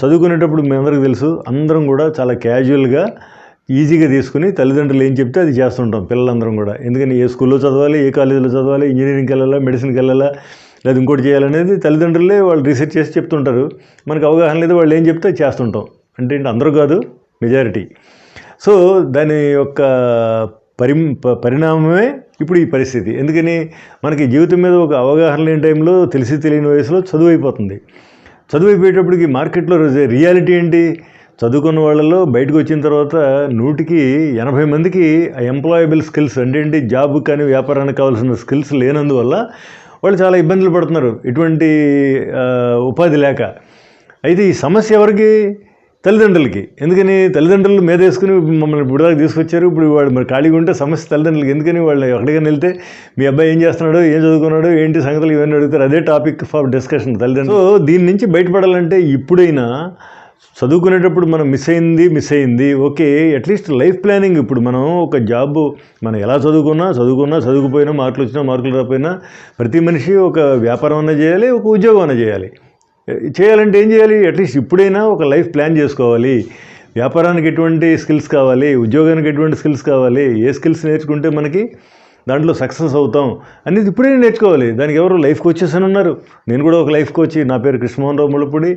చదువుకునేటప్పుడు మీ అందరికీ తెలుసు, అందరం కూడా చాలా క్యాజువల్గా ఈజీగా తీసుకుని తల్లిదండ్రులు ఏం చెప్తే అది చేస్తుంటాం పిల్లలందరం కూడా. ఎందుకని ఏ స్కూల్లో చదవాలి, ఏ కాలేజీలో చదవాలి, ఇంజనీరింగ్కి వెళ్ళాలా, మెడిసిన్కి వెళ్ళాలా, లేదా ఇంకోటి చేయాలనేది తల్లిదండ్రులే వాళ్ళు రీసెర్చ్ చేసి చెప్తుంటారు. మనకు అవగాహన లేదు, వాళ్ళు ఏం చెప్తే అది చేస్తుంటాం. అంటే అందరూ కాదు, మెజారిటీ. సో దాని యొక్క పరిణామమే ఇప్పుడు ఈ పరిస్థితి. ఎందుకని మనకి జీవితం మీద ఒక అవగాహన లేని టైంలో తెలిసి తెలియని వయసులో చదువు అయిపోతుంది. చదువు అయిపోయేటప్పటికి మార్కెట్లో రియాలిటీ ఏంటి? చదువుకున్న వాళ్ళలో బయటకు వచ్చిన తర్వాత 100కి 80 మందికి ఎంప్లాయబుల్ స్కిల్స్ అంటే ఏంటి, జాబ్ కానీ వ్యాపారానికి కావాల్సిన స్కిల్స్ లేనందువల్ల వాళ్ళు చాలా ఇబ్బందులు పడుతున్నారు, ఎటువంటి ఉపాధి లేక. అయితే ఈ సమస్య ఎవరికి? తల్లిదండ్రులకి. ఎందుకని తల్లిదండ్రులు మీద వేసుకుని మమ్మల్ని ఇప్పుడు దాకా తీసుకొచ్చారు, ఇప్పుడు వాడు మరి ఖాళీగా ఉంటే సమస్య తల్లిదండ్రులకి. ఎందుకని వాళ్ళు ఎక్కడికైనా వెళ్తే మీ అబ్బాయి ఏం చేస్తున్నాడు, ఏం చదువుకున్నాడు, ఏంటి సంగతులు ఇవన్నీ అడుగుతారు. అదే టాపిక్ ఫర్ డిస్కషన్ తల్లిదండ్రులు. సో దీని నుంచి బయటపడాలంటే ఇప్పుడైనా చదువుకునేటప్పుడు మనం మిస్ అయింది ఓకే, అట్లీస్ట్ లైఫ్ ప్లానింగ్. ఇప్పుడు మనం ఒక జాబ్ మనం ఎలా చదువుకుపోయినా, మార్కులు వచ్చినా మార్కులు రాకపోయినా ప్రతి మనిషి ఒక వ్యాపారం అన్నా చేయాలి, ఒక ఉద్యోగం అన్నా చేయాలంటే ఏం చేయాలి? అట్లీస్ట్ ఇప్పుడైనా ఒక లైఫ్ ప్లాన్ చేసుకోవాలి. వ్యాపారానికి ఎటువంటి స్కిల్స్ కావాలి, ఉద్యోగానికి ఎటువంటి స్కిల్స్ కావాలి, ఏ స్కిల్స్ నేర్చుకుంటే మనకి దాంట్లో సక్సెస్ అవుతాం అనేది ఇప్పుడే నేర్చుకోవాలి. దానికి ఎవరు లైఫ్ కోచెస్ అని ఉన్నారు. నేను కూడా ఒక లైఫ్ కోచ్, నా పేరు కృష్ణమోహన్ రావు ముళ్ళపూడి.